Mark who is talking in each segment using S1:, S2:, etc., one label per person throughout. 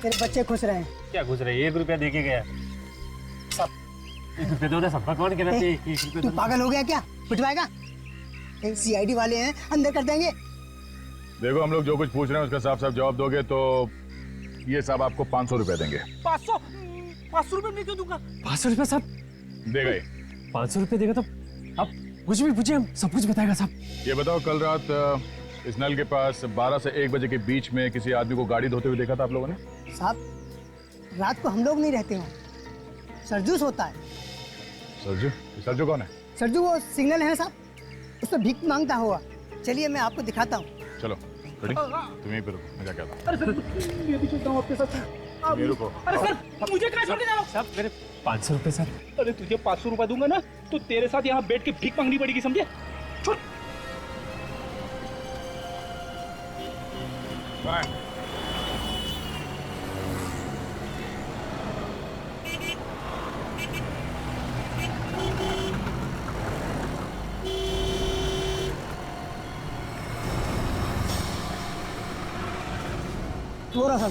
S1: तेरे बच्चे खुश रहे।
S2: क्या खुश रहे? 1 रुपया दे के गया।
S1: सब
S2: 1 रुपया दो, सबका कौन कहना चाहिए? 1 रुपया
S1: तू
S2: दो।
S1: पागल हो गया क्या? पिटवाएगा? सीआईडी वाले हैं, अंदर कर देंगे।
S3: देखो, हम लोग जो कुछ पूछ रहे हैं उसका साफ साफ जवाब दोगे तो ये साहब आपको 500 रुपया देंगे।
S2: 500 रुपये मैं क्यों दूंगा?
S4: 500 रुपये साहब?
S3: देगा ही।
S4: 500 रुपये देगा तो आप कुछ भी पूछिए, हम सब कुछ बताएगा साहब।
S3: ये बताओ, कल रात इस नल के पास 12 से 1 बजे के बीच में किसी आदमी को गाड़ी धोते हुए देखा था आप लोगों ने?
S1: साहब, रात को हम लोग नहीं रहते हैं, सरजूस होता है।
S3: सरजू? सरजू कौन है?
S1: सरजू वो सिग्नल है साहब, उस पर भीख मांगता हुआ। चलिए मैं आपको दिखाता हूँ।
S3: चलो रेडी? तुम यहीं पे रुको, मैं जाके आता हूँ।
S2: अरे सर, मैं भी चलता हूँ आपके साथ।
S3: तुम यहीं रुको।
S2: अरे सर, मुझे कहाँ छोड़ के जा रहे हो?
S4: साहब मेरे 500 रुपये सर।
S2: अरे तुझे 500 रुपया दूंगा ना तो तेरे साथ यहाँ बैठ के भीख मांगनी पड़ेगी, समझे? छोड़।
S3: बाय।
S1: थोड़ा सा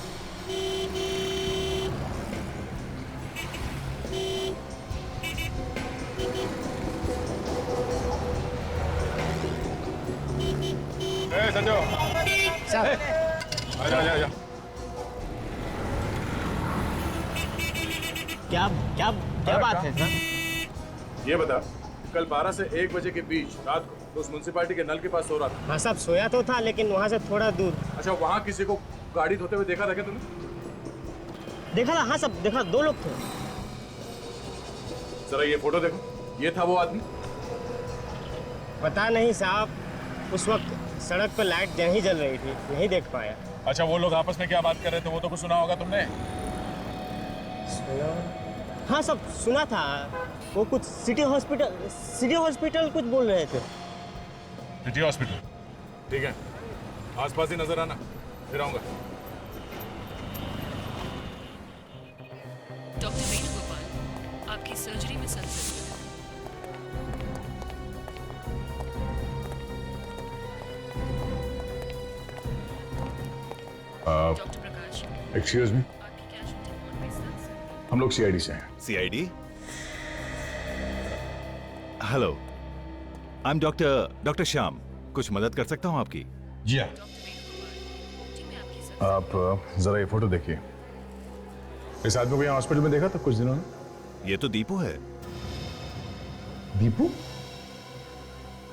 S3: संजो, आजा आजा आजा।
S4: क्या क्या क्या बात है सर?
S3: ये बता, कल 12 से 1 बजे के बीच रात को तो उस म्युनिसिपैलिटी के नल के पास सो रहा था।
S4: हाँ साहब, सोया तो था लेकिन वहाँ से थोड़ा दूर।
S3: अच्छा, वहाँ किसी को गाड़ी धोते हुए देखा था क्या तुमने?
S4: देखा था? हाँ साहब देखा, 2 लोग थे।
S3: जरा ये फोटो देखो, ये था वो आदमी?
S4: पता नहीं साहब, उस वक्त सड़क पर लाइट नहीं जल रही थी, नहीं देख पाया।
S3: अच्छा, वो लोग आपस में क्या बात कर रहे थे वो तो कुछ सुना होगा तुमने?
S4: सुना? हाँ सब सुना था। वो कुछ सिटी हॉस्पिटल कुछ बोल रहे थे।
S3: City hospital? ठीक है, आसपास ही नजर आना, फिर आऊंगा।
S5: डॉक्टर वेणुगोपाल, आपकी सर्जरी में सर डॉक्टर प्रकाश,
S3: एक्सक्यूज मी,
S5: आपकी कैजुअल्टी रिपोर्ट में सर।
S3: हम लोग सीआईडी से हैं।
S6: CID? Hello, I am doctor Shyam. कुछ मदद कर सकता हूँ आपकी?
S3: जी हाँ।
S5: डॉक्टर वेणुगोपाल, जी मैं आपकी सर्जरी
S3: आप जरा ये फोटो देखिए। इस आदमी को यहाँ हॉस्पिटल में देखा था कुछ दिनों में?
S6: ये तो दीपू है।
S7: दीपू?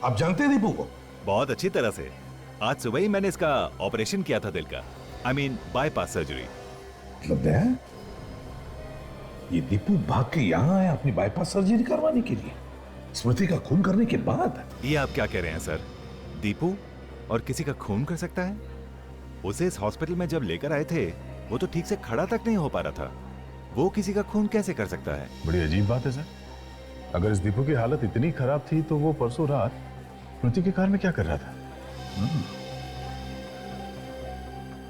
S7: आप जानते हैं दीपू को?
S6: बहुत अच्छी तरह से। आज सुबह ही मैंने इसका ऑपरेशन किया था, दिल का। I mean bypass surgery.
S7: मतलब दया, ये दीपू भाग के यहाँ आया अपनी बाईपास सर्जरी करवाने के लिए, स्मृति का खून करने के बाद?
S6: ये आप क्या कह रहे हैं सर? दीपू और किसी का खून कर सकता है? उसे इस हॉस्पिटल में जब लेकर आए थे वो तो ठीक से खड़ा तक नहीं हो पा रहा था, वो किसी का खून कैसे कर सकता है?
S3: बड़ी अजीब बात है सर। अगर इस दीपू की हालत इतनी खराब थी तो वो परसों रात स्मृति की कार में क्या कर रहा था?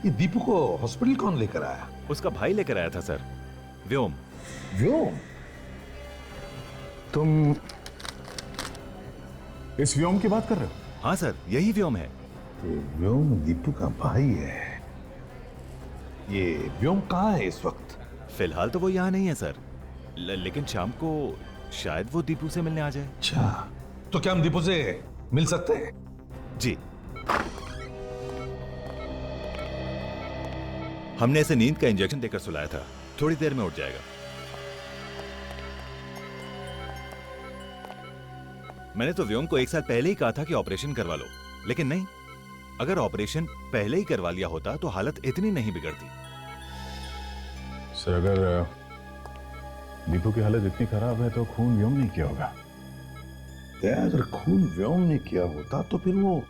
S7: ये दीपू को हॉस्पिटल कौन लेकर आया?
S6: उसका भाई लेकर आया था सर, व्योम।
S7: व्योम?
S3: तुम इस व्योम की बात कर रहे हो?
S6: हाँ सर, यही व्योम है।
S7: ये व्योम दीपू का भाई है। ये व्योम कहाँ है इस वक्त?
S6: फिलहाल तो वो यहाँ नहीं है सर, लेकिन शाम को शायद वो दीपू से मिलने आ जाए।
S7: अच्छा, तो क्या हम दीपू से मिल सकते हैं?
S6: जी। हमने इसे नींद का इंजेक्शन देकर सुलाया था, थोड़ी देर में उठ जाएगा। मैंने तो व्योम को 1 साल पहले ही कहा था कि ऑपरेशन करवा लो, लेकिन नहीं। अगर ऑपरेशन पहले ही करवा लिया होता तो हालत इतनी नहीं बिगड़ती।
S3: सर, अगर दीपू की हालत इतनी खराब है तो खून व्योम ने किया होगा।
S7: दया, अगर खून व्योम ने किया होता तो फिर वो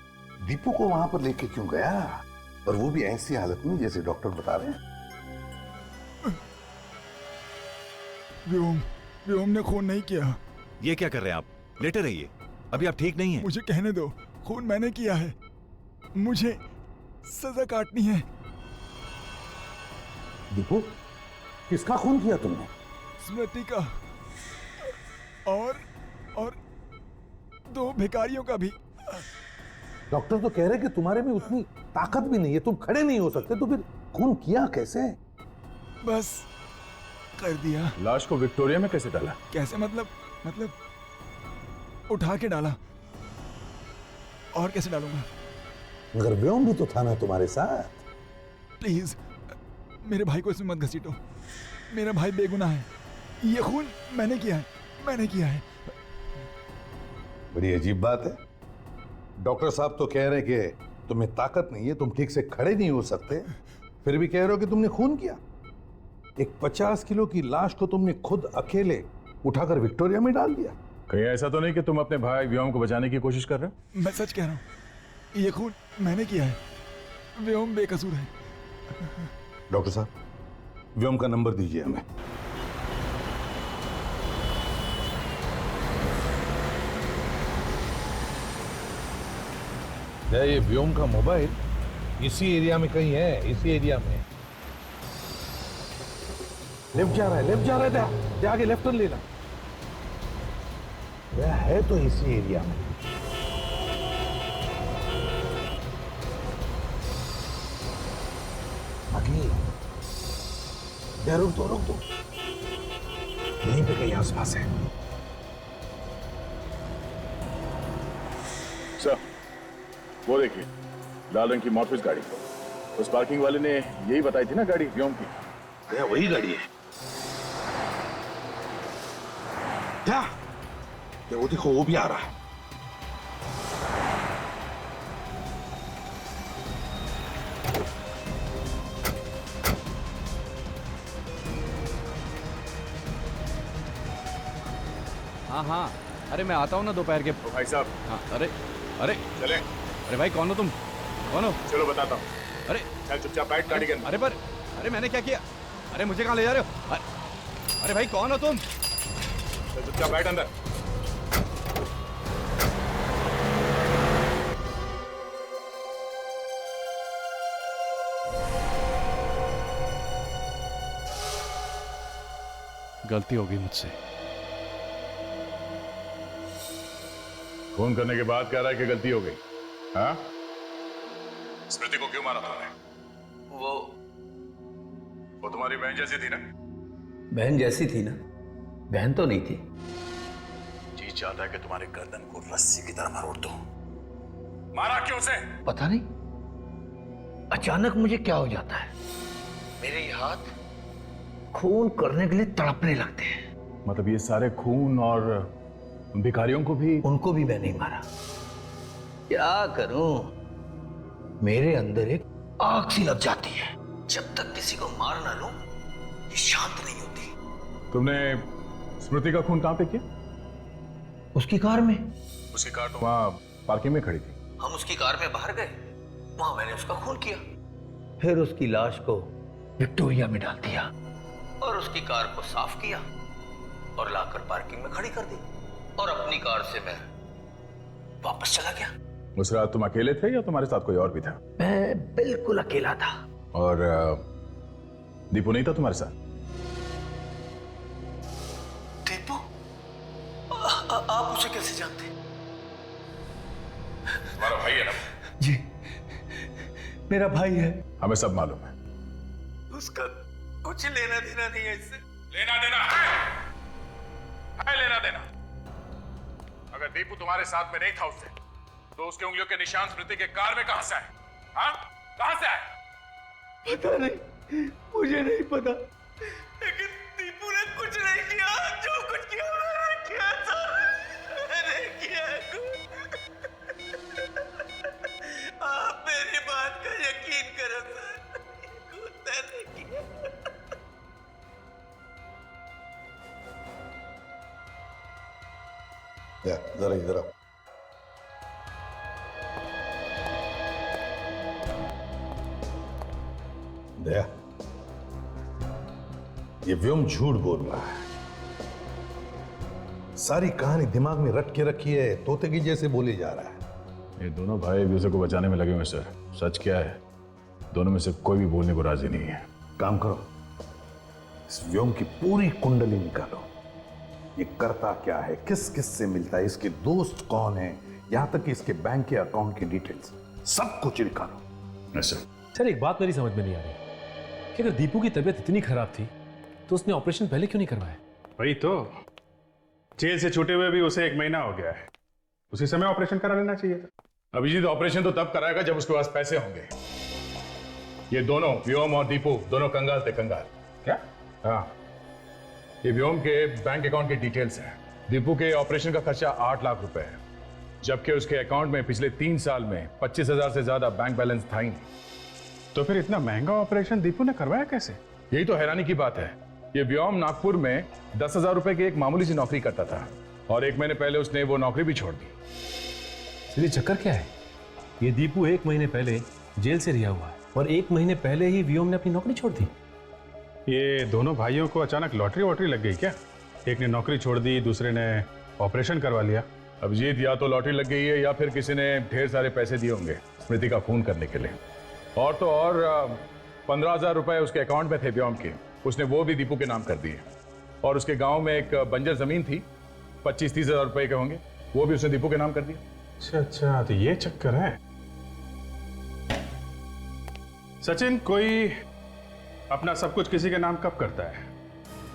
S7: दीपू को वहां पर लेके क्यों गया? और वो भी ऐसी हालत में जैसे डॉक्टर बता रहे हैं।
S8: व्योम ने खून नहीं किया।
S6: ये क्या कर रहे हैं आप? लेटे रहिए, अभी आप ठीक नहीं हैं।
S8: मुझे कहने दो, खून मैंने किया है, मुझे सजा काटनी है।
S7: दीपू, किसका खून किया तुमने?
S8: स्मृति का और 2 भिखारियों का भी।
S7: डॉक्टर तो कह रहे कि तुम्हारे में उतनी ताकत भी नहीं है, तुम खड़े नहीं हो सकते, तो फिर खून किया कैसे?
S8: बस कर दिया।
S3: लाश को विक्टोरिया में कैसे डाला?
S8: कैसे मतलब उठा के डाला। और कैसे डालूंगा?
S7: मगर व्योम भी तो था ना तुम्हारे साथ।
S8: प्लीज मेरे भाई को इसमें मत घसीटो। मेरा भाई बेगुनाह है। ये खून मैंने किया है।
S7: बड़ी अजीब बात है। डॉक्टर साहब तो कह रहे हैं कि तुम्हें ताकत नहीं है, तुम ठीक से खड़े नहीं हो सकते, फिर भी कह रहे हो कि तुमने खून किया। एक 50 किलो की लाश को तुमने खुद अकेले उठाकर विक्टोरिया में डाल दिया।
S3: कहीं ऐसा तो नहीं कि तुम अपने भाई व्योम को बचाने की कोशिश कर रहे हो?
S8: मैं सच कह रहा हूँ, ये खून मैंने किया है। व्योम बेकसूर है।
S7: डॉक्टर साहब, व्योम का नंबर दीजिए हमें। ये व्योम का मोबाइल इसी एरिया में कहीं है, इसी एरिया में। लेफ्ट जा रहा है, जा आगे लेफ्ट टर्न लेना। यह है तो इसी एरिया में। आगे रुक दो यहीं पे कहीं आसपास है।
S3: सर, वो देखिए लाल रंग की मॉर्फिस गाड़ी। उस पार्किंग वाले ने यही बताई थी ना गाड़ी व्योम की।
S7: यह वही गाड़ी है। क्या? वो देखो, वो भी आ रहा है।
S9: हाँ, अरे मैं आता हूँ ना दोपहर के।
S3: तो भाई साहब।
S9: हाँ, अरे
S3: चले।
S9: अरे भाई कौन हो तुम? कौन हो?
S3: चलो बताता हूँ।
S9: अरे
S3: चल चुपचाप बैठ गाड़ी के अंदर।
S9: अरे मैंने क्या किया? अरे मुझे कहाँ ले जा रहे हो? अरे भाई कौन हो तुम?
S3: चल चुपचाप बैठ अंदर।
S9: गलती हो गई मुझसे।
S3: फोन करने के बाद कह रहा है कि गलती हो गई। हाँ? स्मृति को क्यों मारा तुमने? वो तुम्हारी बहन जैसी थी ना?
S10: बहन जैसी थी ना? बहन तो नहीं थी।
S3: जी चाहता है कि तुम्हारे गर्दन को रस्सी की तरह मरोड़ दो। मारा क्यों उसे?
S10: पता नहीं, अचानक मुझे क्या हो जाता है, मेरे ये हाथ खून करने के लिए तड़पने लगते हैं।
S3: मतलब ये सारे खून और भिखारियों को भी?
S10: उनको भी मैं नहीं मारा। क्या करूं, मेरे अंदर एक आग सी लग जाती है। जब तक किसी को मार ना लूं, ये शांत नहीं होती।
S3: तुमने स्मृति का खून कहां पे किया?
S10: उसकी कार में।
S3: उसकी कार तो वहां पार्किंग में खड़ी थी।
S10: हम उसकी कार में बाहर गए, वहां मैंने उसका खून किया। फिर उसकी लाश को विक्टोरिया में डाल दिया और उसकी कार को साफ किया और लाकर पार्किंग में खड़ी कर दी और अपनी कार से मैं वापस चला गया।
S3: उस रात तुम अकेले थे या तुम्हारे साथ कोई और भी था?
S10: मैं बिल्कुल अकेला था।
S3: और दीपू नहीं था तुम्हारे साथ?
S10: दीपू? आप उसे कैसे जानते?
S3: तुम्हारा भाई है ना?
S10: जी, मेरा भाई है।
S3: हमें सब मालूम है।
S10: उसका कुछ लेना देना नहीं है इससे।
S3: लेना देना है लेना देना। अगर दीपू तुम्हारे साथ में नहीं था उससे, तो उसके उंगलियों के निशान स्मृति के कार में कहां से आए? हाँ, कहां से आए?
S10: पता नहीं, मुझे नहीं पता, लेकिन दीपू ने कुछ नहीं किया। जो कुछ किया मैंने किया था, मैंने किया। आप मेरी बात का यकीन करो सर, मैंने किया।
S7: जरा इधर आओ। दया, ये व्योम झूठ बोल रहा है। सारी कहानी दिमाग में रट के रखी है, तोते की जैसे बोले जा रहा है।
S3: ये दोनों भाई एक दूसरे को बचाने में लगे हुए सर। सच क्या है, दोनों में से कोई भी बोलने को राजी नहीं है।
S7: काम करो, इस व्योम की पूरी कुंडली निकालो। ये करता क्या है, किस किस से मिलता है, इसके दोस्त कौन है, यहां तक कि इसके बैंक के अकाउंट की डिटेल्स, सब कुछ निकालो।
S3: ऐसा
S11: सर, एक बात मेरी समझ में नहीं आ रही। कि अगर दीपू की तबीयत इतनी खराब थी तो उसने ऑपरेशन पहले क्यों नहीं करवाया?
S12: वही तो, जेल से छूटे हुए भी उसे 1 महीना हो गया है, उसी समय ऑपरेशन करा लेना चाहिए था।
S3: अभिजीत ऑपरेशन तो तब कराएगा जब उसके पास पैसे होंगे। ये दोनों व्योम और दीपू दोनों कंगाल थे, कंगाल।
S12: क्या?
S3: हाँ, ये व्योम के बैंक अकाउंट की डिटेल्स हैं। दीपू के ऑपरेशन का खर्चा 8 लाख रुपए है, जबकि उसके अकाउंट में पिछले 3 साल में 25,000 से ज्यादा बैंक बैलेंस था ही नहीं।
S12: तो फिर इतना महंगा ऑपरेशन दीपू ने करवाया कैसे?
S3: यही तो हैरानी की बात है। ये व्योम नागपुर में 10,000 रुपए की एक मामूली सी नौकरी करता था और 1 महीने पहले उसने वो नौकरी भी छोड़ दी।
S11: इसलिए चक्कर क्या है? ये दीपू 1 महीने पहले जेल से रिहा हुआ है और 1 महीने पहले ही व्योम ने अपनी नौकरी छोड़ दी।
S12: ये दोनों भाइयों को अचानक लॉटरी वॉटरी लग गई क्या? एक ने नौकरी छोड़ दी, दूसरे ने ऑपरेशन करवा लिया।
S3: अभिजीत, या तो लॉटरी लग गई है या फिर किसी ने ढेर सारे पैसे दिए होंगे स्मृति का खून करने के लिए। और तो और 15,000 रुपए उसके अकाउंट में थे व्योम के, उसने वो भी दीपू के नाम कर दिए। और उसके गांव में एक बंजर जमीन थी, 25-30 हजार रुपए के होंगे, वो भी उसने दीपू के नाम कर दिया।
S12: अच्छा अच्छा, तो ये चक्कर है। सचिन, कोई अपना सब कुछ किसी के नाम कब करता है?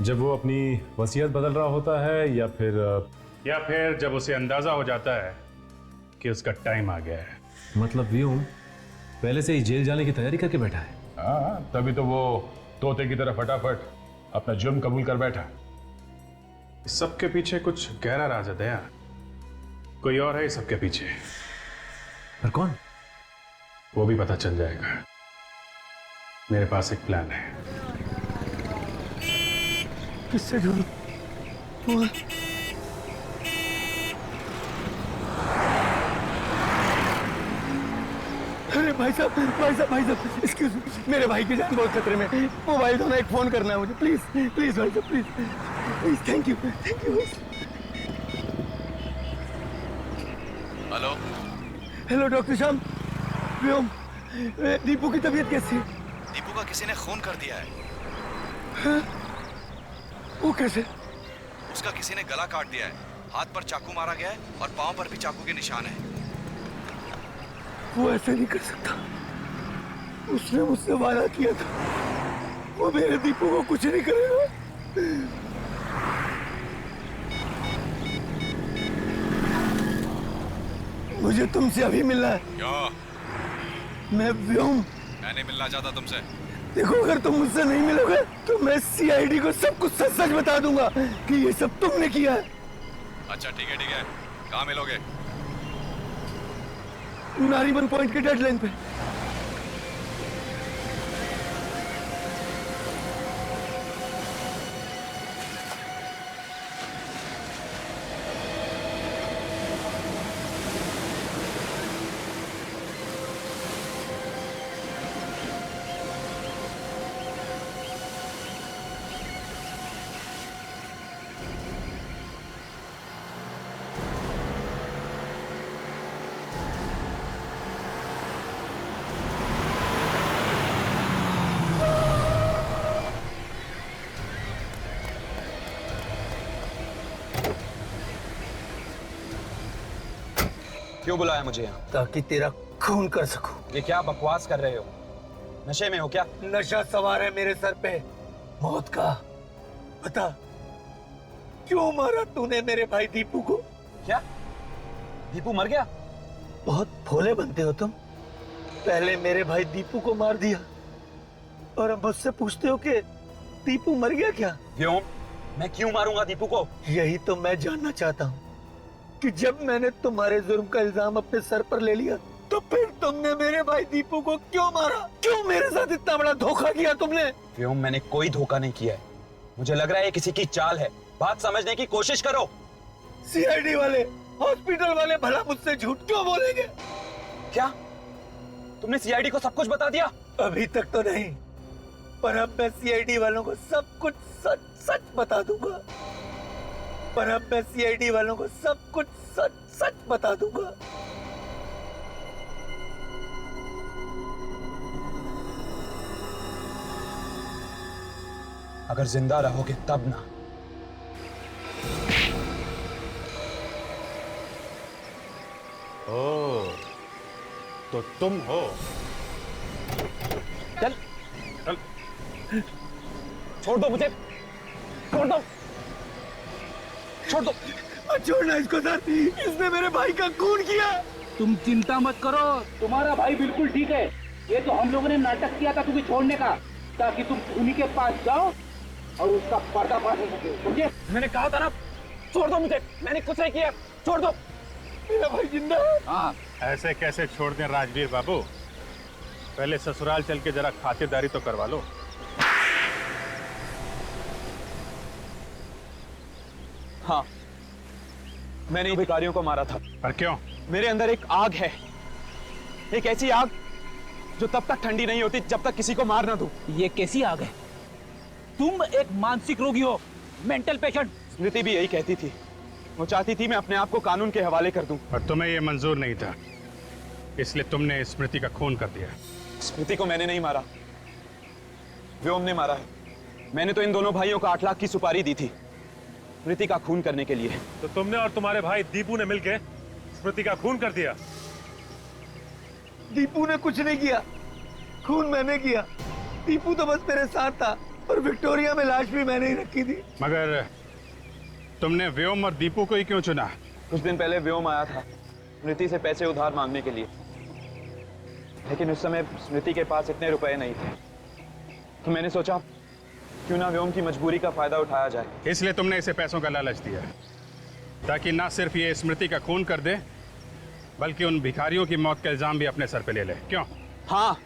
S11: जब वो अपनी वसीयत बदल रहा होता है या फिर
S12: जब उसे अंदाजा हो जाता है कि उसका टाइम आ गया है।
S11: मतलब व्योम पहले से ही जेल जाने की तैयारी करके बैठा है।
S3: हाँ, तभी तो वो तोते की तरह फटाफट अपना जुर्म कबूल कर बैठा।
S12: इस सब के पीछे कुछ गहरा राज है दया, कोई और है इस सब के पीछे।
S11: पर कौन?
S12: वो भी पता चल जाएगा। मेरे पास एक प्लान है।
S1: किससे ढूंढूं? अरे भाई साहब, एक्सक्यूज मी, मेरे भाई की जान बहुत खतरे में। मोबाइल दो ना, एक फोन करना है मुझे, प्लीज प्लीज भाई साहब, please, thank you.
S9: Hello
S1: hello doctor Shyam, Vyom, Deepu की तबीयत कैसी है?
S9: दीपू का किसी ने खून कर दिया है।
S1: हाँ? वो कैसे?
S9: उसका किसी ने गला काट दिया है, हाथ पर चाकू मारा गया है और पांव पर भी चाकू के निशान है।
S1: वो ऐसा नहीं कर सकता, उसने मुझसे वादा किया था, वो मेरे दीपू को कुछ नहीं करेगा। मुझे तुमसे अभी मिलना है।
S9: क्यों?
S1: मैं व्योम।
S9: मैं नहीं मिलना चाहता तुमसे।
S1: देखो, अगर तुम मुझसे नहीं मिलोगे तो मैं सीआईडी को सब कुछ सच सच बता दूंगा कि ये सब तुमने किया है।
S9: अच्छा ठीक है, कहाँ मिलोगे?
S1: नारीबन पॉइंट के डेडलाइन पे।
S9: क्यों बुलाया मुझे यहाँ?
S1: ताकि तेरा खून कर सकूं।
S9: ये क्या बकवास कर रहे हो? नशे में हो क्या?
S1: नशा सवार है मेरे सर पे, मौत का। बता, क्यों मारा तूने मेरे भाई दीपू को?
S9: क्या दीपू मर गया?
S1: बहुत भोले बनते हो तुम। पहले मेरे भाई दीपू को मार दिया और अब मुझसे पूछते हो कि दीपू मर गया क्या?
S9: क्यों? मैं क्यों मारूंगा दीपू को?
S1: यही तो मैं जानना चाहता हूँ कि जब मैंने तुम्हारे जुर्म का इल्जाम अपने सर पर ले लिया तो फिर तुमने मेरे भाई दीपू को क्यों मारा? क्यों मेरे साथ इतना बड़ा धोखा किया तुमने?
S9: क्यों? मैंने कोई धोखा नहीं किया है। मुझे लग रहा है ये किसी की चाल है। बात समझने की कोशिश करो।
S1: सीआईडी वाले, हॉस्पिटल वाले भला मुझसे झूठ क्यों बोलेंगे?
S9: क्या तुमने सीआईडी को सब कुछ बता दिया?
S1: अभी तक तो नहीं, पर अब मैं सीआईडी वालों को सब कुछ सच सच बता दूंगा।
S9: अगर जिंदा रहोगे तब ना।
S12: ओह, तो तुम हो।
S9: चल
S12: चल
S9: छोड़ दो मुझे, छोड़ दो, छोड़ दो।
S1: छोड़ना इसको सर, इसने मेरे भाई का खून किया।
S2: तुम चिंता मत करो, तुम्हारा भाई बिल्कुल ठीक है। ये तो हम लोगों ने नाटक किया था तुम्हें छोड़ने का, ताकि तुम उन्हीं के पास जाओ और उसका पर्दाफाश हो सके, समझे?
S9: मैंने कहा था ना, छोड़ दो मुझे, मैंने कुछ नहीं किया, छोड़ दो।
S1: मेरा भाई जिंदा है।
S12: हाँ, ऐसे कैसे छोड़ दें राजवीर बाबू? पहले ससुराल चल के जरा खातिरदारी तो करवा लो।
S9: हाँ, मैंने भिखारियों को मारा था।
S12: पर क्यों?
S9: मेरे अंदर एक आग है, एक ऐसी आग जो तब तक ठंडी नहीं होती जब तक किसी को मार ना दूं।
S2: ये कैसी आग है? तुम एक मानसिक रोगी हो, मेंटल पेशेंट।
S9: स्मृति भी यही कहती थी, वो चाहती थी मैं अपने आप को कानून के हवाले कर दूं।
S12: पर तुम्हें ये मंजूर नहीं था, इसलिए तुमने स्मृति का खून कर दिया।
S9: स्मृति को मैंने नहीं मारा, व्योम ने मारा है। मैंने तो इन दोनों भाइयों को 8 लाख की सुपारी दी थी स्मृति का खून करने के लिए।
S11: तो तुमने और तुम्हारे भाई दीपू ने मिलकर स्मृति का खून कर दिया?
S1: दीपू ने कुछ नहीं किया, खून मैंने किया। दीपू तो बस मेरे साथ था और विक्टोरिया में लाश भी मैंने ही रखी थी।
S12: मगर तुमने व्योम और दीपू को ही क्यों चुना?
S9: कुछ दिन पहले व्योम आया था स्मृति से पैसे उधार मांगने के लिए, लेकिन उस समय स्मृति के पास इतने रुपए नहीं थे, तो मैंने सोचा क्यों ना व्योम की मजबूरी का फायदा उठाया जाए।
S12: इसलिए तुमने इसे पैसों का लालच दिया, ताकि ना सिर्फ ये स्मृति का खून कर दे, बल्कि उन भिखारियों की मौत का इल्जाम भी अपने सर पे ले ले। क्यों?
S9: हाँ,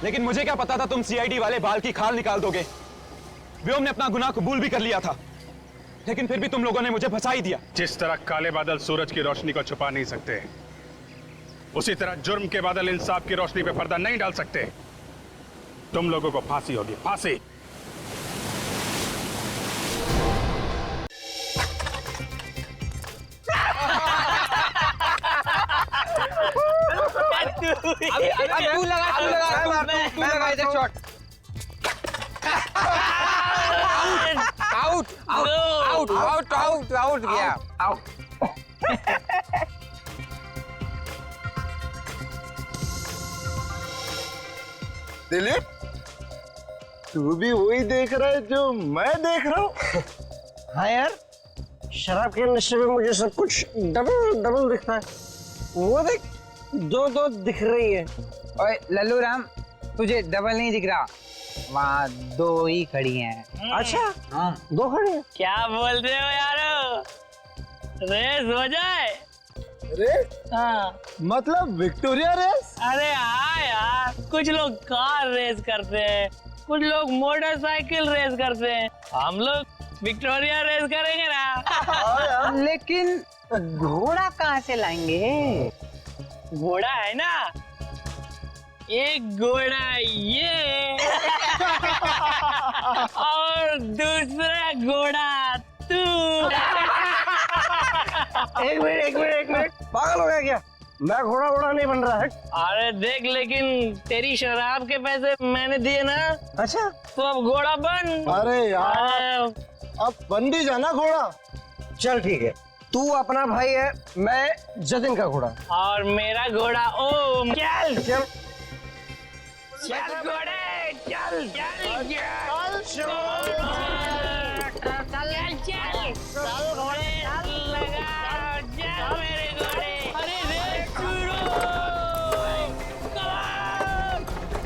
S9: लेकिन मुझे क्या पता था तुम सीआईडी वाले बाल की खाल निकाल दोगे। व्योम ने अपना गुनाह कबूल भी कर लिया था, लेकिन फिर भी तुम लोगों ने मुझे फंसा ही दिया।
S12: जिस तरह काले बादल सूरज की रोशनी को छुपा नहीं सकते, उसी तरह जुर्म के बादल इंसाफ की रोशनी पे पर्दा नहीं डाल सकते। तुम लोगों को फांसी होगी, फांसी।
S4: तू लगा इधर shot. Out out out out out गया, आउट।
S1: दिलीप, तू भी वही देख रहा है जो मैं देख रहा हूँ?
S4: हाँ यार, शराब के नशे में मुझे सब कुछ डबल डबल दिखता है। वो देख, दो दो दिख रही है।
S13: ओए लल्लू राम, तुझे डबल नहीं दिख रहा, वहाँ दो ही खड़ी हैं।
S4: अच्छा,
S13: हाँ,
S4: दो खड़ी हैं।
S14: क्या बोल रहे हो यारो? रेस हो जाए?
S1: रेस?
S14: हाँ।
S1: मतलब विक्टोरिया रेस?
S14: अरे हाँ यार, कुछ लोग कार रेस करते हैं, कुछ लोग मोटरसाइकिल रेस करते हैं, हम लोग विक्टोरिया रेस करेंगे ना।
S13: लेकिन घोड़ा कहाँ से लाएंगे?
S14: घोड़ा है ना, एक घोड़ा ये और दूसरा घोड़ा तू।
S4: एक मिनट, पागल हो गया क्या? मैं घोड़ा वोड़ा नहीं बन रहा है।
S14: अरे देख, लेकिन तेरी शराब के पैसे मैंने दिए ना।
S4: अच्छा,
S14: तो अब घोड़ा बन।
S4: अरे यार, अब बन भी जाना घोड़ा। चल ठीक है, तू अपना भाई है, मैं जतिन का घोड़ा।
S14: और मेरा घोड़ा ओम। चल
S4: चल
S14: चल घोड़े, चल चल चल चल घोड़े, लगा चल मेरे घोड़े। अरे रे शुरू,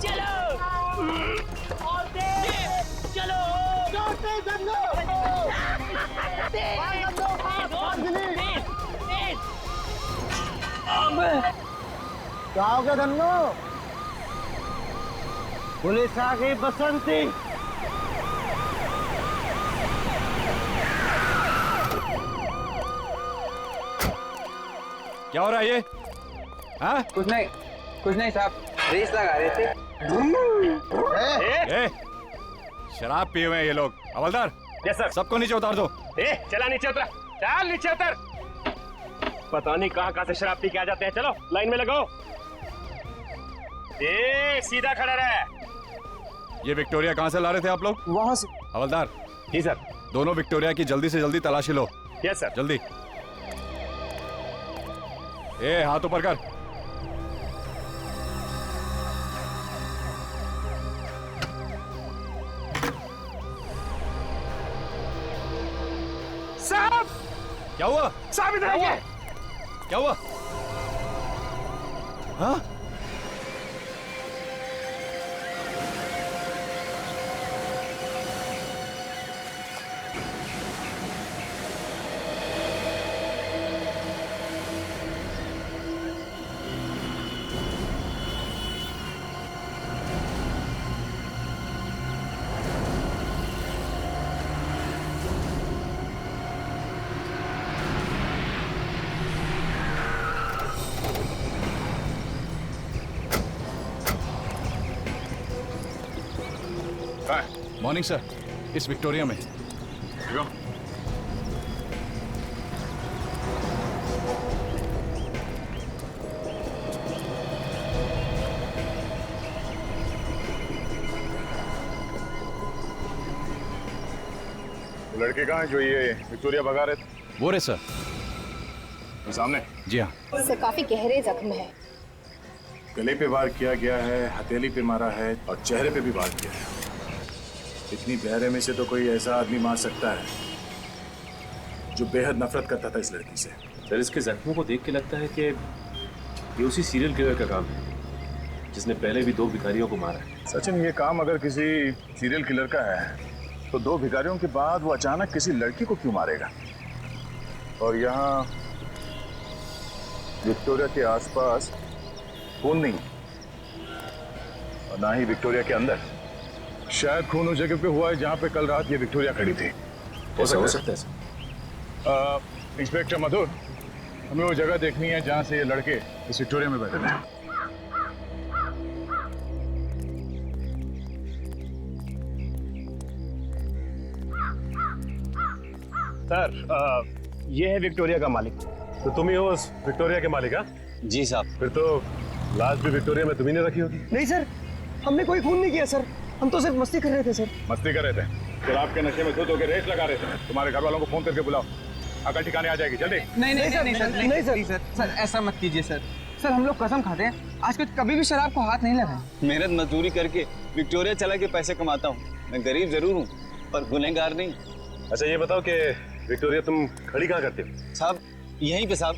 S14: चलो और चलो
S4: क्या हो गया धन्नो? पुलिस आ गई बसंती।
S6: क्या हो रहा है ये? हाँ?
S13: कुछ नहीं साहब, रेस लगा रहे थे।
S6: ए, शराब पिए हुए हैं ये लोग। हवलदार,
S11: यस सर।
S6: सबको नीचे उतार दो।
S11: चला नीचे उतर, चल नीचे उतर। पता नहीं कहाँ से शराब पी के आ जाते हैं। चलो लाइन में लगो। सीधा खड़ा रहे।
S6: ये विक्टोरिया कहाँ से ला रहे थे आप लोग?
S4: वहाँ से।
S6: हवलदार।
S11: जी सर।
S6: दोनों विक्टोरिया की जल्दी से जल्दी तलाशी लो।
S11: Yes sir.
S6: जल्दी। ए, हाथ ऊपर कर।
S12: साहब!
S6: क्या हुआ?
S12: साहब इधर आइए!
S6: क्या हुआ? हाँ?
S12: मॉर्निंग सर, इस विक्टोरिया में।
S3: लड़के कहाँ हैं जो ये विक्टोरिया भगा रहे थे?
S12: वो रे सर,
S3: वो सामने।
S12: जी हाँ।
S15: सर काफी गहरे जख्म है।
S3: गले पे वार किया गया है, हथेली पे मारा है और चेहरे पे भी वार किया है। इतनी बेरहमी से तो कोई ऐसा आदमी मार सकता है जो बेहद नफरत करता था इस लड़की से।
S11: सर इसके जख्मों को देख के लगता है कि ये उसी सीरियल किलर का काम है जिसने पहले भी 2 भिखारियों को मारा है।
S3: सचिन, ये काम अगर किसी सीरियल किलर का है तो 2 भिखारियों के बाद वो अचानक किसी लड़की को क्यों मारेगा? और यहाँ विक्टोरिया के आसपास खून नहीं और ना ही विक्टोरिया के अंदर। शायद खून उस जगह पे हुआ है जहाँ पे कल रात ये विक्टोरिया खड़ी थी।
S11: हो सकता है सर।
S3: इंस्पेक्टर मधुर, हमें वो जगह देखनी है जहाँ से ये लड़के इस विक्टोरिया में बैठे हैं।
S11: सर ये है विक्टोरिया का मालिक। तो तुम ही हो उस विक्टोरिया के मालिक? हाँ
S16: जी साहब।
S11: फिर तो लाश भी विक्टोरिया में तुम्ही ने रखी होगी।
S4: नहीं सर, हमने कोई खून नहीं किया सर, हम तो सिर्फ मस्ती कर रहे थे सर।
S3: मस्ती कर रहे थे? शराब के नशे में धुत होकर रेस लगा रहे थे। तुम्हारे घर वालों को फोन करके बुलाओ, अकल ठिकाने आ जाएगी। जल्दी।
S13: नहीं सर, ऐसा मत कीजिए सर। सर हम लोग कसम खाते हैं आज कुछ कभी भी शराब को हाथ नहीं लगाए।
S16: मेहनत मजदूरी करके विक्टोरिया चला के पैसे कमाता हूँ। मैं गरीब जरूर हूँ पर गुनहगार नहीं।
S11: अच्छा ये बताओ कि विक्टोरिया तुम खड़ी कहाँ करते हो?
S16: साहब यहीं पे साहब।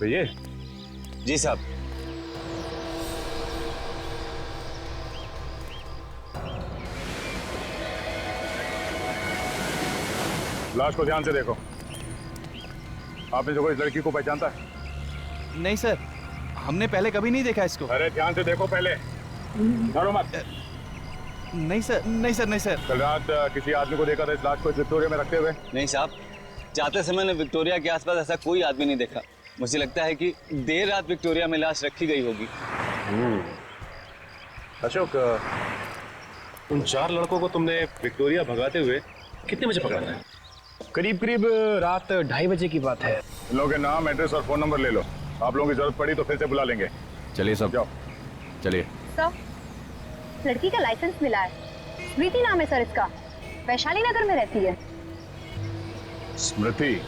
S11: तो ये?
S16: जी साहब।
S3: लाश को ध्यान से देखो। आपने जो इस लड़की को पहचानता है?
S9: नहीं सर, हमने पहले कभी नहीं देखा इसको।
S3: अरे ध्यान से देखो पहले, डरो मत।
S9: नहीं सर, नहीं सर, नहीं सर।
S3: कल रात किसी आदमी को देखा था इस लाश को इस विक्टोरिया में रखते हुए?
S16: नहीं साहब, जाते समय ने विक्टोरिया के आसपास ऐसा कोई आदमी नहीं देखा। मुझे लगता है कि देर रात विक्टोरिया में लाश रखी गई होगी।
S11: अशोक, उन 4 लड़कों को तुमने विक्टोरिया भगाते हुए कितने बजे पकड़ा था?
S2: करीब करीब रात 2:30 बजे की बात है।
S3: इन लोगों के नाम, एड्रेस और फोन नंबर ले लो। आप लोगों की जरूरत पड़ी तो फिर से बुला लेंगे।
S6: चलिए सब,
S3: जाओ।
S6: चलिए।
S15: सर, लड़की का लाइसेंस मिला है। स्मृति नाम है सर इसका, वैशाली नगर में रहती है।
S3: स्मृति,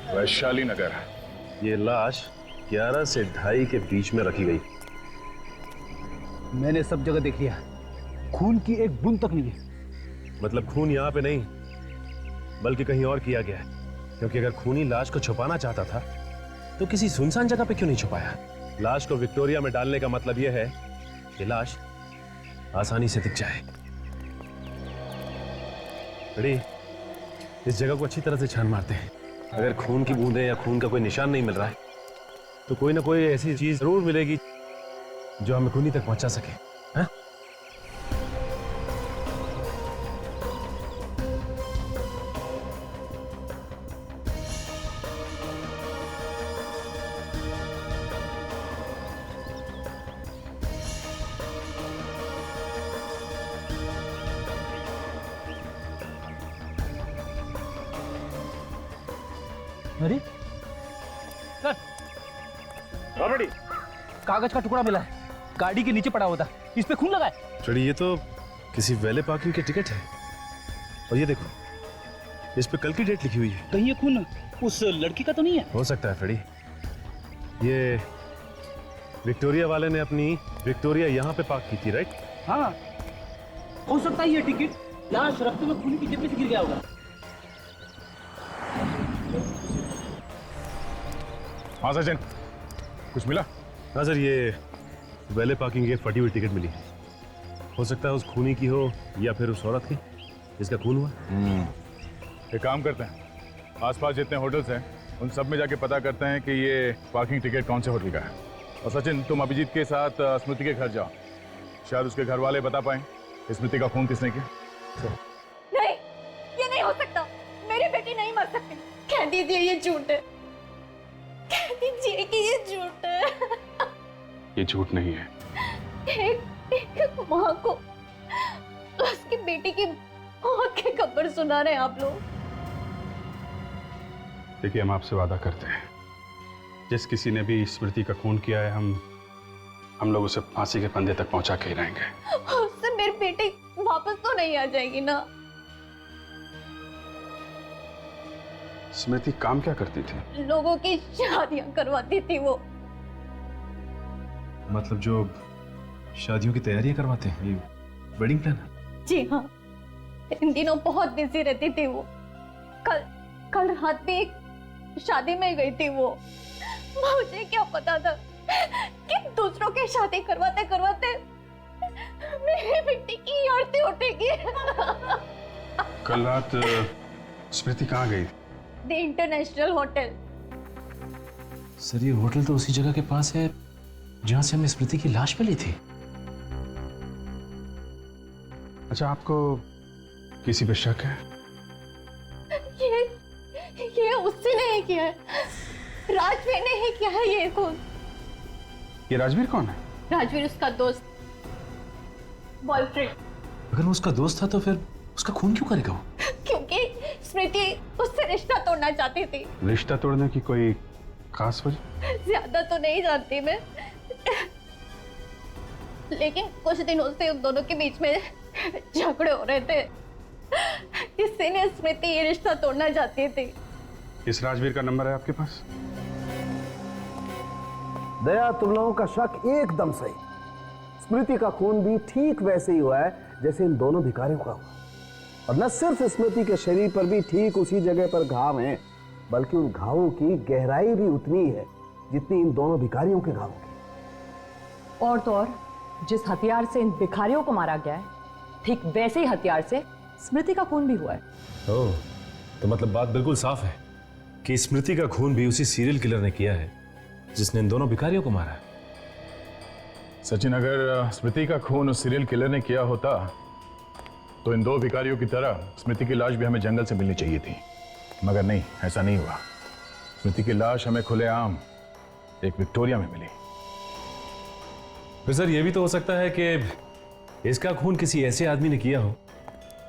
S3: वैशाली नगर।
S11: ये लाश 11 से 2:30 के बीच में रखी गई।
S2: मैंने सब जगह देख लिया, खून की एक बूंद तक नहीं है।
S11: मतलब खून यहाँ पे नहीं बल्कि कहीं और किया गया है, क्योंकि अगर खूनी लाश को छुपाना चाहता था तो किसी सुनसान जगह पे क्यों नहीं छुपाया? लाश को विक्टोरिया में डालने का मतलब यह है कि लाश आसानी से दिख जाए। बड़ी, इस जगह को अच्छी तरह से छान मारते हैं। अगर खून की बूंदें या खून का कोई निशान नहीं मिल रहा है तो कोई ना कोई ऐसी चीज जरूर मिलेगी जो हमें खूनी तक पहुंचा सके। हाँ?
S2: अरे सर, कागज का टुकड़ा मिला है, गाड़ी के नीचे पड़ा हुआ था, इस पे खून लगा है।
S11: फ्रेडी, ये तो किसी वैले पार्किंग के टिकट है। और ये देखो, इस पे कल की डेट लिखी हुई है।
S2: कहीं ये खून उस लड़की का तो नहीं है?
S11: हो सकता है फ्रेडी, ये विक्टोरिया वाले ने अपनी विक्टोरिया यहाँ पे पार्क की थी, राइट?
S2: हाँ, हो सकता है ये टिकट लाश रस्ते में खूनी की चिप्पी से गिर गया होगा।
S3: हाँ सचिन, कुछ मिला?
S11: हाँ सर, ये वैले पार्किंग की फटी हुई टिकट मिली। हो सकता है उस खूनी की हो या फिर उस औरत की जिसका खून हुआ।
S3: एक काम करते हैं, आसपास जितने होटल्स हैं उन सब में जाके पता करते हैं कि ये पार्किंग टिकट कौन से होटल का है। और सचिन, तुम अभिजीत के साथ स्मृति के घर जाओ, शायद उसके घर वाले बता पाए स्मृति का खून किसने किया।
S15: नहीं, ये नहीं हो सकता। मेरी बेटी नहीं मर सकती। कह दीजिए ये झूठ है, कह दीजिए कि ये झूठ है।
S12: ये झूठ नहीं है।
S15: एक माँ को उसकी बेटी की मौत की खबर सुना रहे हैं आप लोग।
S12: देखिए, हम आपसे वादा करते हैं, जिस किसी ने भी स्मृति का खून किया है, हम लोग उसे फांसी के फंदे तक पहुंचा के ही रहेंगे।
S15: उससे मेरी बेटी वापस तो नहीं आ जाएगी ना?
S12: स्मृति काम क्या करती थी?
S15: लोगों की शादियां करवाती थी वो।
S11: मतलब जो शादियों की तैयारियां करवाते हैं, ये वेडिंग प्लानर?
S15: जी हाँ, इन दिनों बहुत बिजी रहती थी वो। कल रात भी एक शादी में गई थी वो। मुझे क्या पता था कि दूसरों की शादी करवाते करवाते मेरी बेटी की आरती उठेगी।
S12: कल रात स्मृति कहाँ गई?
S15: The international hotel.
S11: सर, ये होटल तो उसी जगह के पास है जहां से हमने स्मृति की लाश मिली थी।
S12: अच्छा, आपको किसी पे शक है?
S15: ये उससे नहीं किया है, राजवीर ने ही किया है ये खून।
S12: ये राजवीर कौन है?
S15: राजवीर उसका दोस्त, बॉयफ्रेंड।
S11: अगर वो उसका दोस्त था तो फिर उसका खून क्यों करेगा वो?
S15: क्योंकि स्मृति उससे रिश्ता तोड़ना चाहती थी।
S12: रिश्ता तोड़ने की कोई खास वजह?
S15: ज्यादा तो नहीं जानती मैं, लेकिन कुछ दिनों से उन दोनों के बीच में झगड़े हो रहे थे, इसीलिए स्मृति ये रिश्ता तोड़ना चाहती थी।
S12: इस राजवीर का नंबर है आपके पास?
S17: दया, तुम लोगों का शक एकदम सही। स्मृति का खून भी ठीक वैसे ही हुआ है जैसे इन दोनों भिखारियों का हुआ। और न सिर्फ स्मृति के शरीर पर भी ठीक उसी जगह पर घाव हैं, बल्कि उन घावों की गहराई भी उतनी है जितनी इन दोनों भिखारियों के घावों की।
S18: और तो और, जिस हथियार से इन भिखारियों को मारा गया है, ठीक वैसे ही हथियार से स्मृति का खून भी हुआ है।
S11: ओह, तो मतलब बात बिल्कुल साफ है कि स्मृति का खून भी उसी सीरियल किलर ने किया है जिसने इन दोनों भिखारियों को मारा है।
S3: सचिन, अगर स्मृति का खून उस सीरियल किलर ने किया होता तो इन दो भिखारियों की तरह स्मृति की लाश भी हमें जंगल से मिलनी चाहिए थी, मगर नहीं, ऐसा नहीं हुआ। स्मृति की लाश हमें खुलेआम एक विक्टोरिया में मिली।
S11: फिर सर, यह भी तो हो सकता है कि इसका खून किसी ऐसे आदमी ने किया हो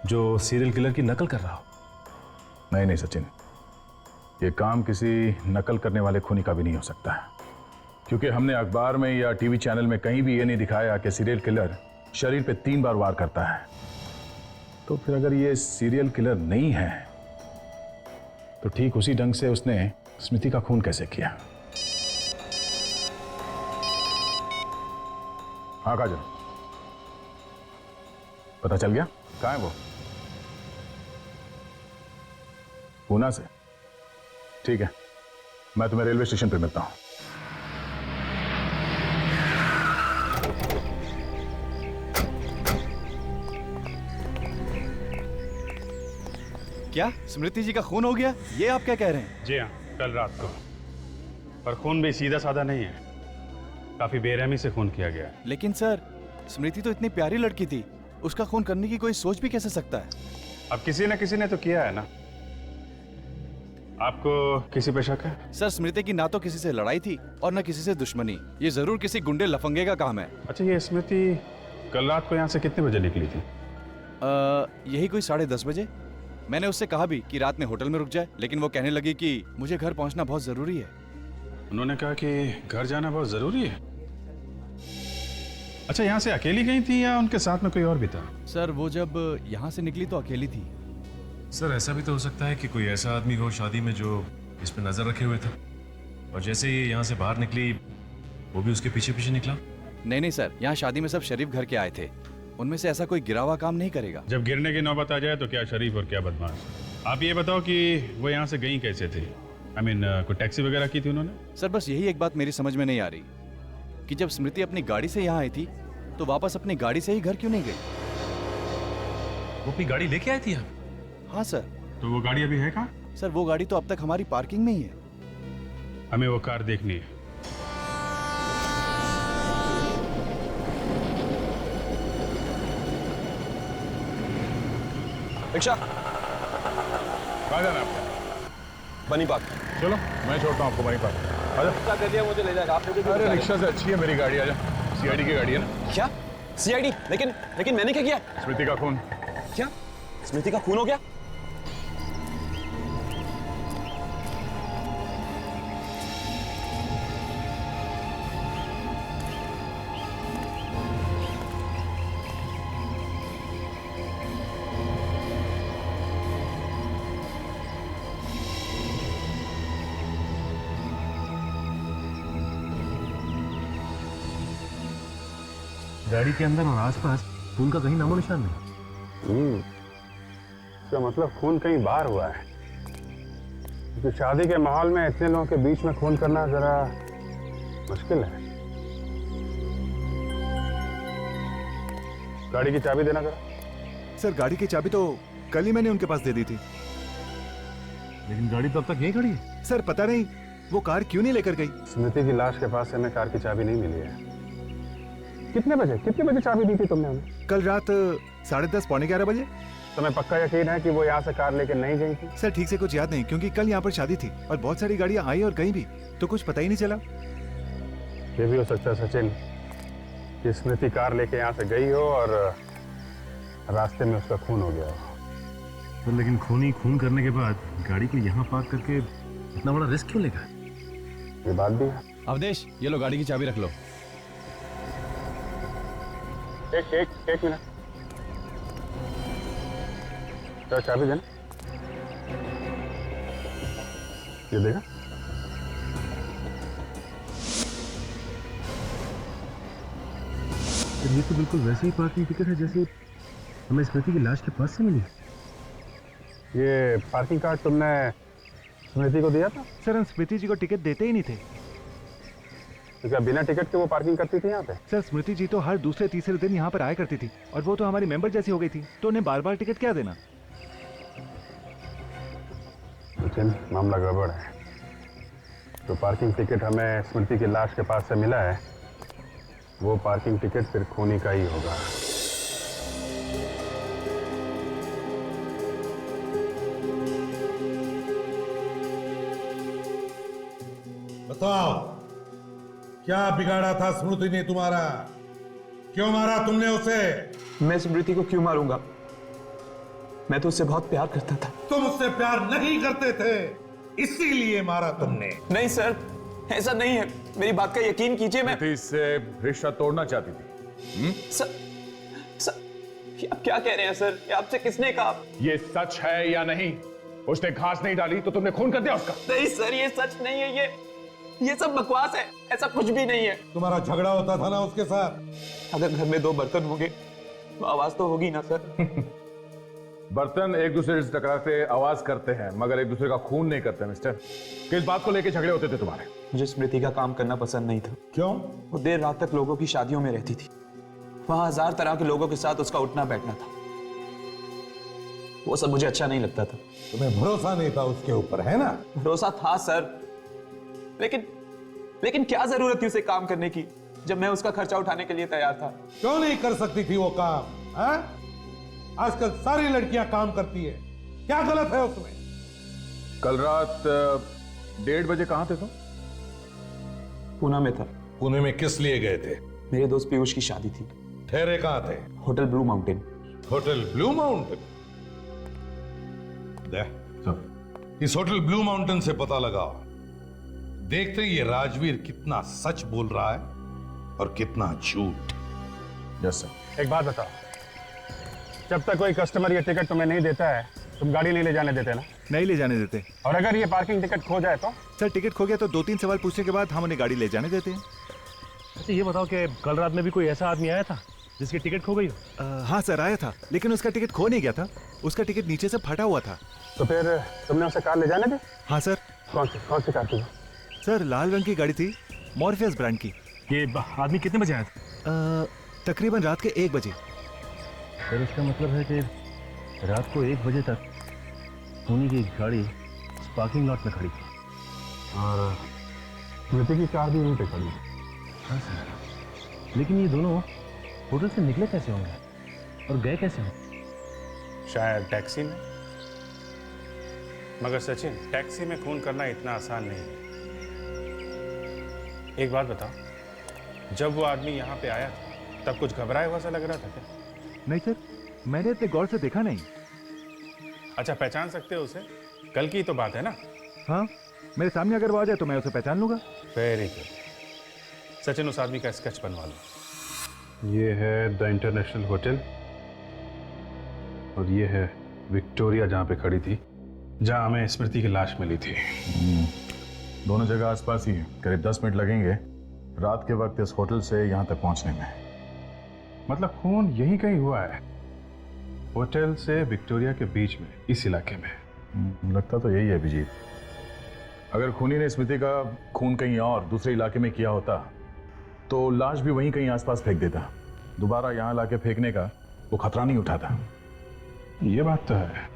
S11: जो सीरियल किलर की नकल कर रहा हो।
S3: नहीं नहीं सचिन, ये काम किसी नकल करने वाले खूनी का भी नहीं हो सकता है, क्योंकि हमने अखबार में या टीवी चैनल में कहीं भी ये नहीं दिखाया कि सीरियल किलर शरीर पे 3 बार वार करता है। तो फिर अगर ये सीरियल किलर नहीं है तो ठीक उसी ढंग से उसने स्मृति का खून कैसे किया? हाँ काजल, पता चल गया कहाँ है वो? पूना से? ठीक है, मैं तुम्हें रेलवे स्टेशन पे मिलता हूं।
S6: क्या स्मृति जी का खून हो गया? ये आप क्या कह रहे हैं?
S12: जी हाँ, कल रात को। पर खून भी सीधा साधा नहीं है, काफी बेरहमी से खून किया गया है।
S6: लेकिन सर, स्मृति तो इतनी प्यारी लड़की थी, उसका खून करने की कोई सोच भी कैसे सकता है?
S12: अब किसी ने तो किया है ना। आपको किसी पे शक है?
S6: सर, स्मृति की ना तो किसी से लड़ाई थी और ना किसी से दुश्मनी। ये जरूर किसी गुंडे लफंगे का काम है।
S12: अच्छा, ये स्मृति कल रात को यहाँ से कितने बजे निकली थी?
S6: यही कोई 10:30 बजे। मैंने उससे कहा भी कि रात में होटल में रुक जाए, लेकिन वो कहने लगी कि मुझे घर पहुंचना बहुत जरूरी है।
S12: उन्होंने कहा कि घर जाना बहुत जरूरी है? अच्छा, यहाँ से अकेली गई थी या उनके साथ में कोई और भी था?
S6: सर, वो जब यहाँ से निकली तो अकेली थी।
S11: सर, ऐसा भी तो हो सकता है कि कोई ऐसा आदमी हो शादी में जो इस पे नजर रखे हुए था, और जैसे ही यहाँ से बाहर निकली वो भी उसके पीछे पीछे निकला।
S6: नहीं नहीं सर, यहाँ शादी में सब शरीफ घर के आए थे,
S19: उनमें से ऐसा कोई गिरा हुआ काम नहीं करेगा।
S12: जब गिरने की नौबत आ जाए तो क्या शरीफ और क्या बदमाश। आप ये बताओ कि वो यहाँ से गई कैसे थी? कोई टैक्सी वगैरह की थी उन्होंने?
S19: सर बस यही एक बात मेरी समझ में नहीं आ रही कि जब स्मृति अपनी गाड़ी से यहाँ आई थी तो वापस अपनी गाड़ी से ही घर क्यों नहीं गई?
S11: वो अपनी गाड़ी लेके आई थी यहाँ?
S19: हाँ सर।
S12: तो वो गाड़ी अभी है कहाँ?
S19: सर वो गाड़ी तो अब तक हमारी पार्किंग में ही है।
S12: हमें वो कार देखनी है।
S9: रिक्शा
S3: कहाँ जाना है आपको?
S9: बनी पार्क।
S3: चलो मैं छोड़ता हूँ आपको वहीं पर।
S9: रिक्शा कर दिया, मुझे ले जाएगा। आप
S3: अरे रिक्शा से अच्छी है मेरी गाड़ी, आजा। सीआईडी की गाड़ी है ना?
S9: क्या सीआईडी? लेकिन मैंने क्या किया?
S3: स्मृति का खून।
S9: क्या स्मृति का खून हो गया?
S11: गाड़ी के अंदर और आसपास खून का कहीं नामो निशान नहीं।
S12: इसका मतलब खून कहीं बाहर हुआ है, क्योंकि शादी के माहौल में इतने लोगों के बीच में खून करना जरा मुश्किल है। गाड़ी की चाबी देना जरा।
S6: सर गाड़ी की चाबी तो कल ही मैंने उनके पास दे दी थी।
S11: लेकिन गाड़ी तो अब तक यहीं खड़ी है।
S6: सर पता नहीं वो कार क्यों नहीं लेकर गई।
S12: स्मृति की लाश के पास से हमें कार की चाबी नहीं मिली है। कितने बजे चाबी दी थी तुमने हमें?
S6: कल रात 10:30 पौने 11 बजे।
S12: तुम्हें पक्का यकीन है कि वो यहाँ से कार लेकर नहीं गई थी?
S6: सर ठीक से कुछ याद नहीं, क्योंकि कल यहाँ पर शादी थी और बहुत सारी गाड़ियाँ आई और गई भी, तो कुछ पता ही नहीं चला।
S12: ये भी हो सकता है सचिन कि स्मृति कार लेके यहाँ से गई हो और रास्ते में उसका खून हो गया हो।
S11: तो लेकिन खून करने के बाद गाड़ी को यहाँ पार्क करके इतना बड़ा रिस्क क्यों लेगा?
S12: ये बात भी है।
S19: अवधेश ये लो गाड़ी की चाबी रख लो।
S12: एक मिनट, क्या चाबी देना? ये देगा?
S11: ये तो बिल्कुल वैसे ही पार्किंग टिकट है जैसे हमें स्मृति की लाश के पास से मिली।
S12: ये पार्किंग कार्ड तुमने स्मृति को दिया था?
S6: सर हम स्मृति जी को टिकट देते ही नहीं थे।
S12: तो क्या बिना टिकट के वो पार्किंग करती थी यहाँ पे?
S6: सर स्मृति जी तो हर दूसरे तीसरे दिन यहाँ पर आया करती थी और वो तो हमारी मेंबर जैसी हो गई थी, तो उन्हें बार बार टिकट क्या देना।
S12: लेकिन मामला गड़बड़ है। तो पार्किंग टिकट हमें स्मृति की लाश के पास से मिला है, वो पार्किंग टिकट फिर खूनी का ही होगा।
S7: बताओ क्या बिगाड़ा था स्मृति ने तुम्हारा? क्यों मारा तुमने उसे?
S9: मैं स्मृति को क्यों मारूंगा? मैं तो उससे बहुत प्यार करता था।
S7: तुम उससे प्यार नहीं करते थे, इसीलिए मारा तुमने।
S9: नहीं सर, ऐसा नहीं है, मेरी बात का यकीन कीजिए। मैं
S3: इससे रिश्ता तोड़ना चाहती थी।
S9: सर, आप क्या कह रहे हैं सर? ये आपसे किसने कहा?
S3: ये सच है या नहीं? उसने घास नहीं डाली तो तुमने खून कर दिया उसका?
S9: नहीं सर, ये सच नहीं है। ये सब बकवास है, ऐसा कुछ भी नहीं है।
S7: तुम्हारा झगड़ा होता था ना उसके साथ?
S9: अगर घर में दो बर्तन होंगे तो आवाज तो होगी ना सर।
S3: बर्तन एक दूसरे से टकराते आवाज करते हैं, मगर एक दूसरे का खून नहीं करते। मिस्टर, किस बात को लेके झगड़े होते थे तुम्हारे?
S9: मुझे स्मृति का काम करना पसंद नहीं था।
S7: क्यों?
S9: वो देर रात तक लोगों की शादियों में रहती थी, वहां 1000 तरह के लोगों के साथ उसका उठना बैठना था। वो सब मुझे अच्छा नहीं लगता था।
S7: तुम्हें भरोसा नहीं था उसके ऊपर, है ना?
S9: भरोसा था सर, लेकिन क्या जरूरत थी उसे काम करने की जब मैं उसका खर्चा उठाने के लिए तैयार था?
S7: क्यों नहीं कर सकती थी वो काम? है? आजकल सारी लड़कियां काम करती है, क्या गलत है उसमें?
S3: कल रात 1:30 बजे कहां थे तुम?
S9: पूना में था।
S7: पुणे में किस लिए गए थे?
S9: मेरे दोस्त पीयूष की शादी थी।
S7: ठहरे कहां थे?
S9: Hotel blue mountain.
S7: Hotel blue mountain? इस होटल ब्लू माउंटेन से पता लगाओ, देखते ही ये राजवीर कितना सच बोल रहा है और कितना झूठ।
S3: Yes sir.
S12: एक बात बताओ, जब तक कोई कस्टमर ये टिकट तुम्हें नहीं देता है, तुम गाड़ी नहीं ले जाने देते ना?
S6: नहीं ले जाने देते।
S12: और अगर ये पार्किंग टिकट खो जाए तो?
S6: सर टिकट खो गया तो 2-3 सवाल पूछने के बाद हम उन्हें गाड़ी ले जाने देते हैं।
S11: अच्छा ये बताओ कि कल रात में भी कोई ऐसा आदमी आया था जिसकी टिकट खो गई हो?
S6: हाँ सर, आया था, लेकिन उसका टिकट खो नहीं गया था। उसका टिकट नीचे से फटा हुआ था।
S11: तो फिर तुमने उसे कार ले जाने दी?
S6: हाँ सर।
S11: कौन सी कार थी?
S6: सर, लाल रंग की गाड़ी थी, मॉर्फियस ब्रांड की।
S11: ये आदमी कितने बजे आया था?
S6: तकरीबन रात के 1 बजे।
S11: फिर इसका मतलब है कि रात को 1 बजे तक खूनी की गाड़ी पार्किंग लॉट में खड़ी थी और स्मृति की कार भी वहीं पे खड़ी है। हाँ सर, लेकिन ये दोनों होटल से निकले कैसे होंगे और गए कैसे होंगे?
S12: शायद टैक्सी में। मगर सचिन, टैक्सी में खून करना इतना आसान नहीं है। एक बात बताओ, जब वो आदमी यहाँ पे आया था तब कुछ घबराया हुआ सा लग रहा था क्या?
S6: नहीं सर, मैंने इतने गौर से देखा नहीं।
S12: अच्छा, पहचान सकते हो उसे? कल की तो बात है ना?
S6: हाँ, मेरे सामने अगर वो आ जाए तो मैं उसे पहचान लूंगा।
S12: Very good. सचिन, उस आदमी का स्केच बनवा लो।
S11: ये है द इंटरनेशनल होटल और ये है विक्टोरिया जहाँ पे खड़ी थी, जहाँ हमें स्मृति की लाश मिली थी।
S3: दोनों जगह आसपास ही है। करीब 10 मिनट लगेंगे रात के वक्त इस होटल से यहाँ तक पहुँचने में।
S11: मतलब खून यही कहीं हुआ है, होटल से विक्टोरिया के बीच में, इस इलाके में।
S3: लगता तो यही है अभिजीत। अगर खूनी ने स्मृति का खून कहीं और दूसरे इलाके में किया होता तो लाश भी वहीं कहीं आसपास फेंक देता। दोबारा यहाँ लाके फेंकने का वो खतरा नहीं उठाता।
S11: ये बात तो है।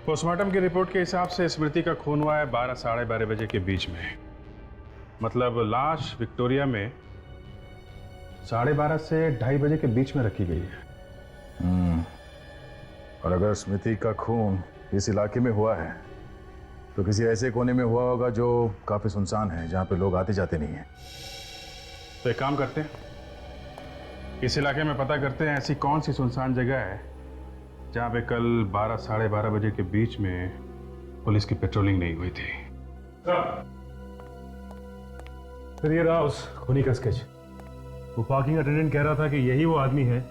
S11: पोस्टमार्टम की रिपोर्ट के हिसाब से स्मृति का खून हुआ है 12 साढ़े 12 बजे के बीच में। मतलब लाश विक्टोरिया में 12:30 से 2:30 बजे के बीच में रखी गई है।
S3: और अगर स्मृति का खून इस इलाके में हुआ है तो किसी ऐसे कोने में हुआ होगा जो काफी सुनसान है, जहाँ पे लोग आते जाते नहीं हैं।
S11: तो एक काम करते हैं, इस इलाके में पता करते हैं ऐसी कौन सी सुनसान जगह है जहाँ पे कल 12 साढ़े 12 बजे के बीच में पुलिस की पेट्रोलिंग नहीं हुई थी। फिर ये रहा उस खूनी का स्केच। वो पार्किंग अटेंडेंट कह रहा था कि यही वो आदमी है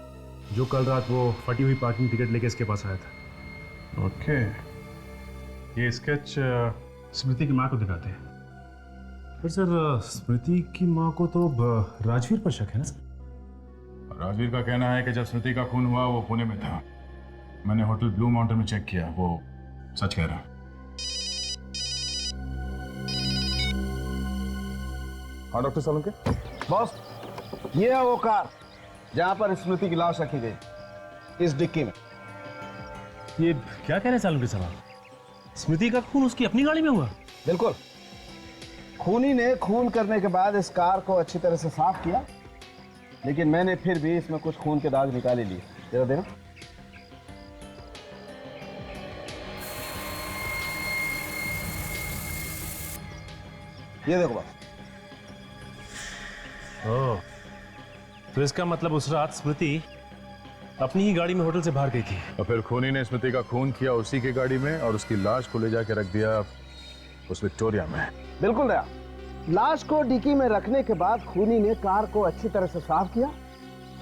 S11: जो कल रात वो फटी हुई पार्किंग टिकट लेके इसके पास आया था। ओके, ये स्केच स्मृति की माँ को दिखाते हैं। फिर सर, स्मृति की माँ को तो राजवीर पर शक है ना सर?
S3: राजवीर का कहना है कि जब स्मृति का खून हुआ वो पुणे में था। मैंने होटल ब्लू माउंटेन में चेक किया, वो सच कह रहा।
S17: हाँ डॉक्टर सालुंके। बॉस, ये है वो कार जहां पर स्मृति की लाश रखी गई, इस डिक्की में।
S11: ये क्या कह रहे हैं सालुंके साहब? स्मृति का खून उसकी अपनी गाड़ी में हुआ?
S17: बिल्कुल। खूनी ने खून करने के बाद इस कार को अच्छी तरह से साफ किया, लेकिन मैंने फिर भी इसमें कुछ खून के दाग निकाल लिए। जरा देना। ये देखो बस।
S11: ओह, तो इसका मतलब उस रात स्मृति अपनी ही गाड़ी में होटल से बाहर गई थी।
S3: और फिर खूनी ने स्मृति का खून किया उसी की गाड़ी में और उसकी लाश को ले जाके रख दिया उस विक्टोरिया में।
S17: बिल्कुल दया। लाश को डिक्की में रखने के बाद खूनी ने कार को अच्छी तरह से साफ किया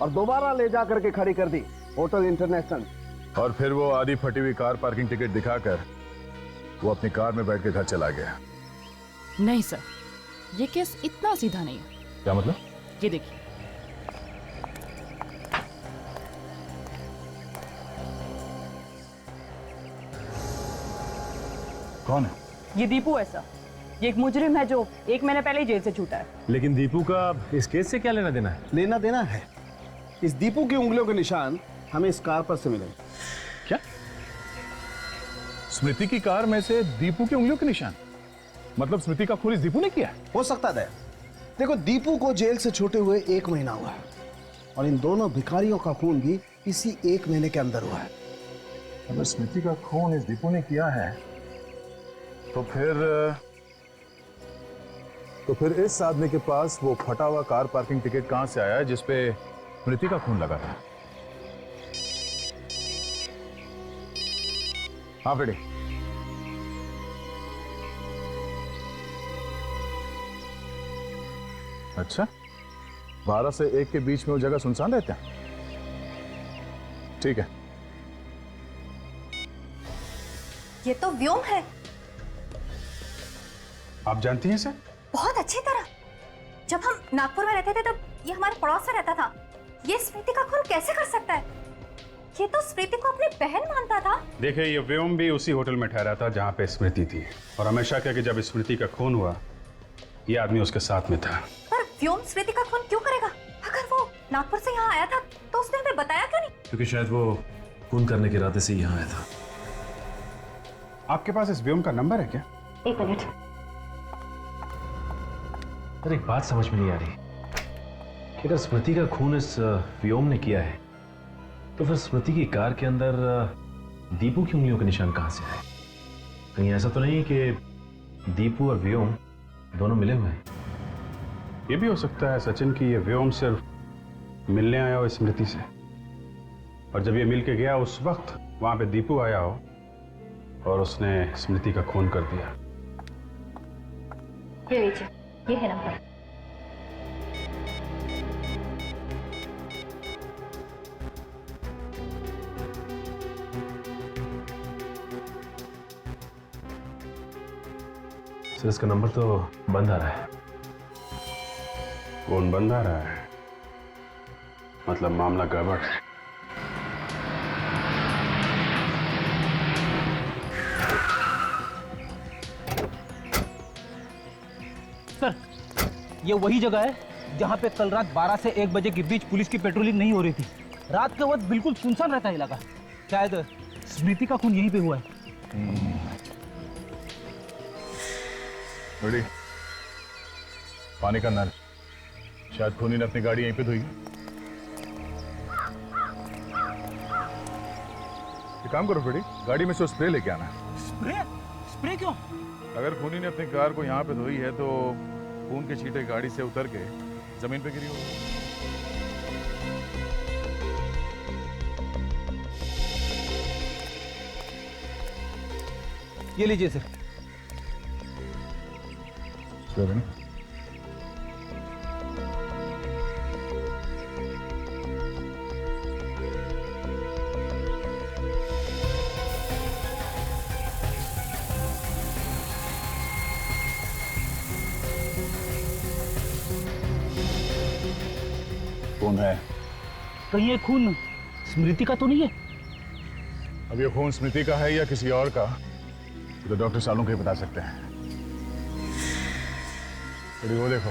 S17: और दोबारा ले जा करके खड़ी कर दी होटल इंटरनेशनल।
S3: और फिर वो आधी फटी हुई कार पार्किंग टिकट दिखाकर वो अपनी कार में बैठ के घर चला गया।
S18: नहीं सर, ये केस इतना सीधा नहीं है।
S3: क्या मतलब?
S18: ये देखिए,
S3: कौन है?
S18: ये दीपू है सर। ये एक मुजरिम है जो 1 महीने पहले ही जेल से छूटा है।
S11: लेकिन दीपू का इस केस से क्या लेना देना है?
S17: लेना देना है। इस दीपू की उंगलियों के निशान हमें इस कार पर से मिले।
S3: क्या? स्मृति की कार में से दीपू की उंगलियों के निशान? मतलब स्मृति का खून इस दीपू ने किया?
S17: हो सकता है। देखो, दीपू को जेल से छूटे हुए 1 महीना हुआ है और इन दोनों भिखारियों का खून भी इसी 1 महीने के अंदर हुआ है।
S3: अगर स्मृति का खून इस दीपू ने किया है तो फिर इस आदमी के पास वो फटा हुआ कार पार्किंग टिकट कहां से आया जिसपे स्मृति का खून लगा था? हाँ फ्रेडी। अच्छा, 12 से 1 के बीच में वो जगह सुनसान रहता है? ठीक है।
S15: ये तो व्योम है।
S11: आप जानती हैं सर?
S15: बहुत अच्छी तरह। जब हम नागपुर में रहते थे तब ये हमारे पड़ोस में रहता था। ये स्मृति का खून कैसे कर सकता है? ये तो स्मृति को अपनी बहन मानता था।
S12: देखिए, ये व्योम भी उसी होटल में ठहरा था जहाँ पे स्मृति थी, और हमेशा क्या कि जब स्मृति का खून हुआ ये आदमी उसके साथ में था।
S15: पर व्योम स्मृति का खून क्यों करेगा? अगर वो नागपुर से यहाँ आया था तो उसने हमें बताया क्यों नहीं?
S11: क्योंकि शायद वो खून करने के इरादे से यहाँ आया था।
S12: आपके पास इस व्योम का नंबर है क्या?
S15: एक मिनट।
S11: सर, एक बात समझ में नहीं आ रही कि अगर स्मृति का खून इस व्योम ने किया है तो फिर स्मृति की कार के अंदर दीपू की उंगलियों के निशान कहां से आए? कहीं ऐसा तो नहीं कि दीपू और व्योम दोनों मिले हुए हैं?
S12: ये भी हो सकता है सचिन कि ये व्योम सिर्फ मिलने आया हो स्मृति से, और जब ये मिल के गया उस वक्त वहां पे दीपू आया हो और उसने स्मृति का खून कर दिया।
S15: ये लीजिए, ये है नंबर।
S11: सर, इसका नंबर तो बंद आ रहा है।
S12: फोन बंद आ रहा है, मतलब मामला गड़बड़ है।
S2: सर, ये वही जगह है जहाँ पे कल रात 12 से 1 बजे के बीच पुलिस की पेट्रोलिंग नहीं हो रही थी। रात के वक्त बिल्कुल सुनसान रहता है इलाका। शायद स्मृति का खून यहीं पे हुआ है।
S3: बड़ी पानी का नल, शायद खूनी ने अपनी गाड़ी यहीं पे धोई। एक काम करो बेटी, गाड़ी में से स्प्रे लेके आना।
S2: स्प्रे? स्प्रे क्यों?
S3: अगर खूनी ने अपनी कार को यहाँ पे धोई है तो खून के छींटे गाड़ी से उतर के जमीन पे गिरी होगी।
S2: ये लीजिए सर।
S3: कौन है?
S2: कहीं ये खून स्मृति का तो नहीं है?
S3: अब ये खून स्मृति का है या किसी और का तो डॉक्टर सालों के बता सकते हैं। थोड़ी वो देखो,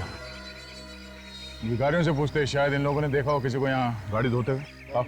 S3: भिखारियों से पूछते, शायद इन लोगों ने देखा हो किसी को यहाँ गाड़ी धोते हुए। आप